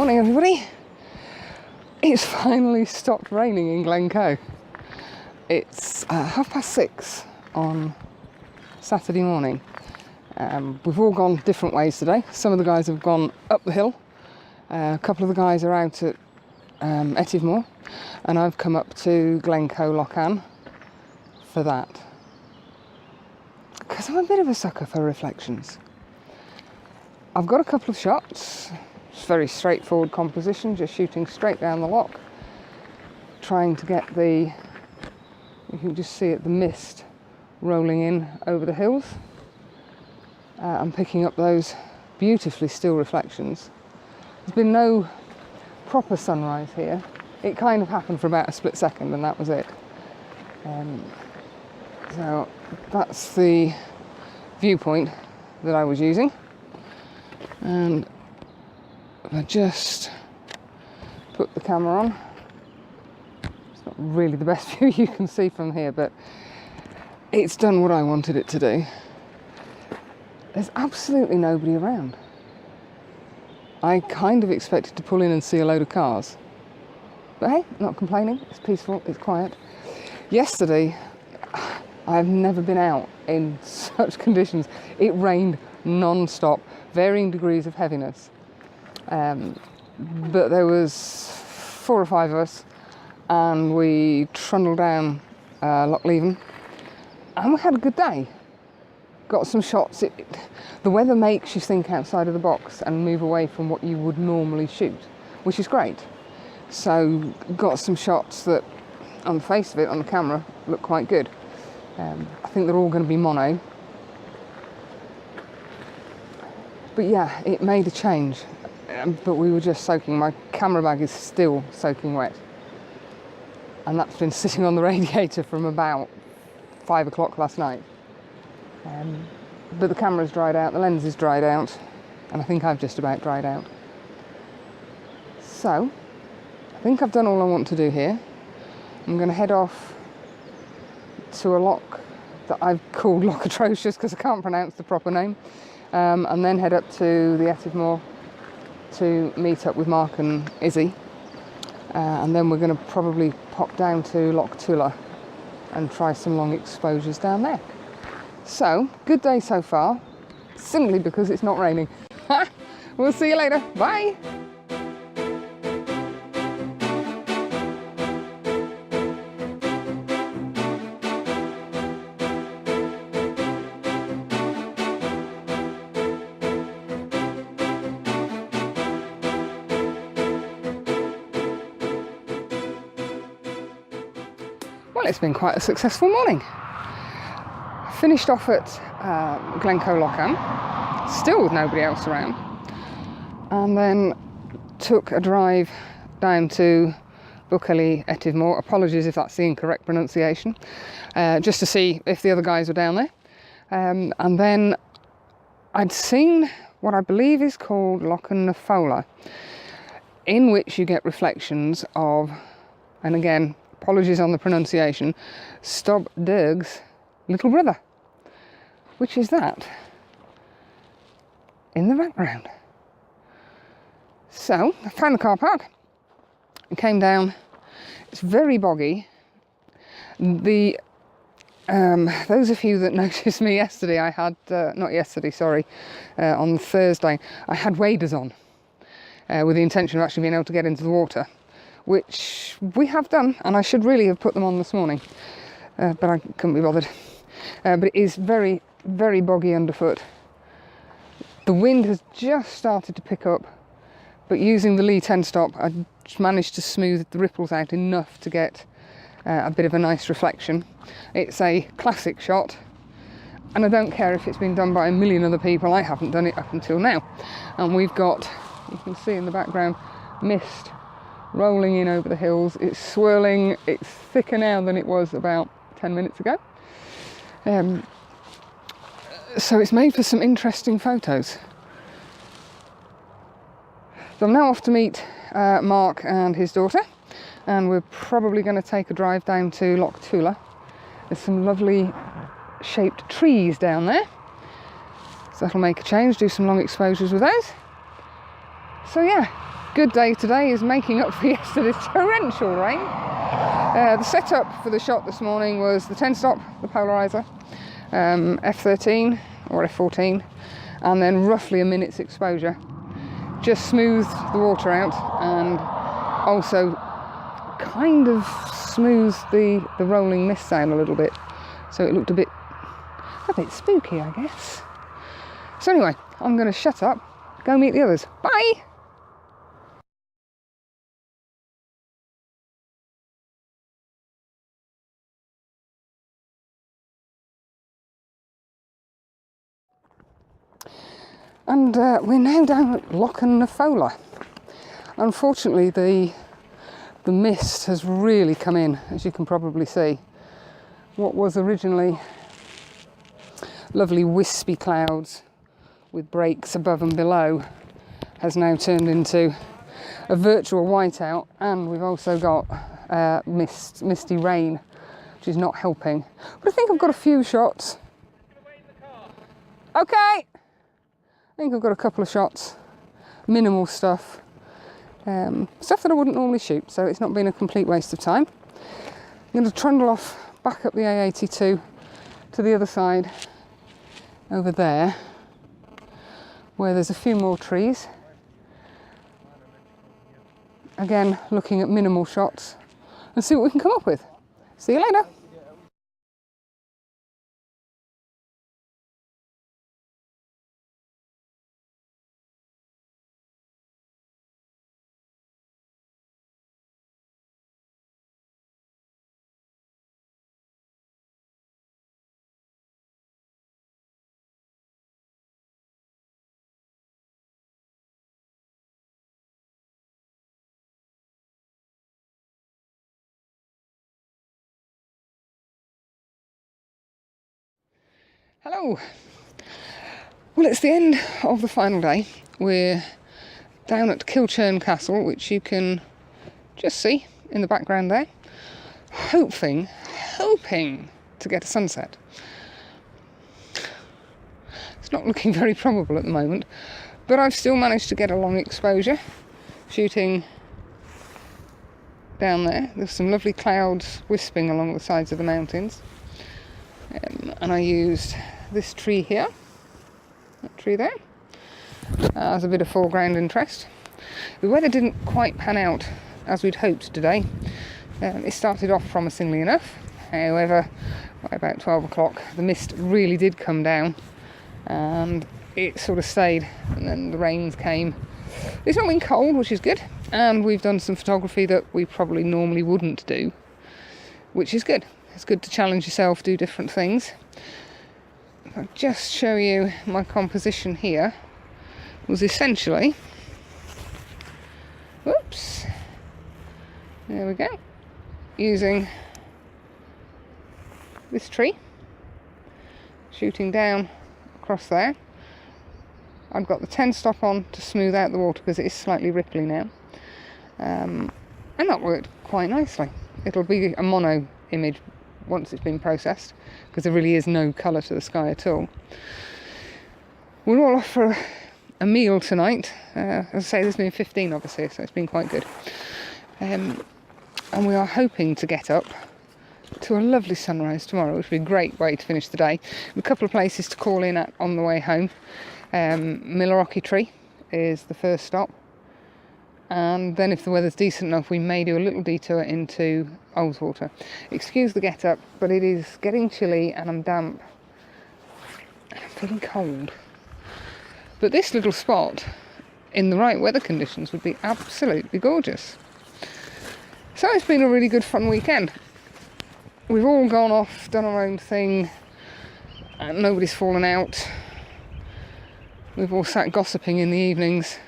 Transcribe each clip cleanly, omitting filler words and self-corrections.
Morning everybody. It's finally stopped raining in Glencoe. It's 6:30 on Saturday morning. We've all gone different ways today. Some of the guys have gone up the hill. A couple of the guys are out at Etive, and I've come up to Glencoe, Loch for that. Because I'm a bit of a sucker for reflections. I've got a couple of shots. It's very straightforward composition, just shooting straight down the loch, trying to get you can just see it, the mist rolling in over the hills. I'm picking up those beautifully still reflections. There's been no proper sunrise here. It kind of happened for about a split second and that was it. So that's the viewpoint that I was using. And I just put the camera on. It's not really the best view you can see from here, but it's done what I wanted it to do. There's absolutely nobody around. I kind of expected to pull in and see a load of cars. But hey, not complaining, it's peaceful, it's quiet. Yesterday, I've never been out in such conditions. It rained non-stop, varying degrees of heaviness. But there was 4 or 5 of us, and we trundled down Loch and we had a good day. Got some shots. The weather makes you think outside of the box and move away from what you would normally shoot, which is great. So got some shots that, on the face of it, on the camera, look quite good. I think they're all going to be mono. But yeah, it made a change. But we were just soaking. My camera bag is still soaking wet. And that's been sitting on the radiator from about 5 o'clock last night. But the camera's dried out, the lens is dried out, and I think I've just about dried out. So, I think I've done all I want to do here. I'm going to head off to a loch that I've called Loch Atrocious because I can't pronounce the proper name. And then head up to the Etive to meet up with Mark and Izzy. And then we're going to probably pop down to Loch and try some long exposures down there. So, good day so far, simply because it's not raining. We'll see you later. Bye! Well, it's been quite a successful morning. Finished off at Glencoe Loch, still with nobody else around, and then took a drive down to Buckley Etive. Apologies if that's the incorrect pronunciation, just to see if the other guys were down there. And then I'd seen what I believe is called Loch, in which you get reflections of, and again, apologies on the pronunciation, Stob Derg's little brother, which is that in the background. So I found the car park and came down. It's very boggy. Those of you that noticed me yesterday, I had on Thursday, I had waders on with the intention of actually being able to get into the water, which we have done, and I should really have put them on this morning, but I couldn't be bothered. But it is very, very boggy underfoot. The wind has just started to pick up, but using the Lee 10 stop, I managed to smooth the ripples out enough to get a bit of a nice reflection. It's a classic shot, and I don't care if it's been done by a million other people. I haven't done it up until now. And we've got, you can see in the background, mist rolling in over the hills. It's swirling. It's thicker now than it was about 10 minutes ago. So it's made for some interesting photos. So I'm now off to meet Mark and his daughter, and we're probably going to take a drive down to Loch. There's some lovely shaped trees down there, so that'll make a change, do some long exposures with those. So yeah, good day today is making up for yesterday's torrential rain. The setup for the shot this morning was the 10 stop, the polarizer, F13 or F14, and then roughly a minute's exposure. Just smoothed the water out and also kind of smoothed the rolling mist sail a little bit, so it looked a bit spooky, I guess. So anyway, I'm going to shut up, go meet the others. Bye! And we're now down at Loch. Unfortunately, the mist has really come in, as you can probably see. What was originally lovely wispy clouds with breaks above and below has now turned into a virtual whiteout, and we've also got misty rain, which is not helping. But I think I've got a few shots. Okay! I think I've got a couple of shots, minimal stuff, stuff that I wouldn't normally shoot, so it's not been a complete waste of time. I'm going to trundle off back up the A82 to the other side over there, where there's a few more trees. Again, looking at minimal shots and see what we can come up with. See you later. Hello. Well, it's the end of the final day. We're down at Kilchurn Castle, which you can just see in the background there. Hoping to get a sunset. It's not looking very probable at the moment, but I've still managed to get a long exposure shooting down there. There's some lovely clouds wisping along the sides of the mountains. And I used this tree here, that tree there, as a bit of foreground interest. The weather didn't quite pan out as we'd hoped today. It started off promisingly enough. However, by about 12 o'clock, the mist really did come down and it sort of stayed, and then the rains came. It's not been cold, which is good, and we've done some photography that we probably normally wouldn't do, which is good. It's good to challenge yourself, do different things. I'll just show you my composition here. Was essentially, whoops, there we go, using this tree, shooting down across there. I've got the 10 stop on to smooth out the water because it is slightly ripply now, and that worked quite nicely. It'll be a mono image once it's been processed, because there really is no colour to the sky at all. We're all off for a meal tonight. As I say, there's been 15 of us here, so it's been quite good. And we are hoping to get up to a lovely sunrise tomorrow, which would be a great way to finish the day. A couple of places to call in at on the way home. Millerochy Tree is the first stop. And then if the weather's decent enough, we may do a little detour into Ullswater. Excuse the get up, but it is getting chilly and I'm damp. And I'm feeling cold. But this little spot, in the right weather conditions, would be absolutely gorgeous. So it's been a really good fun weekend. We've all gone off, done our own thing, and nobody's fallen out. We've all sat gossiping in the evenings.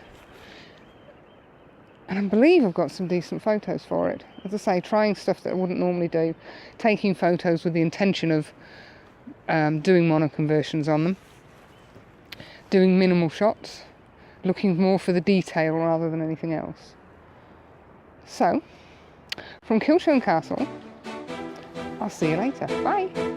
And I believe I've got some decent photos for it. As I say, trying stuff that I wouldn't normally do. Taking photos with the intention of doing monoconversions on them. Doing minimal shots. Looking more for the detail rather than anything else. So, from Kilchurn Castle, I'll see you later. Bye!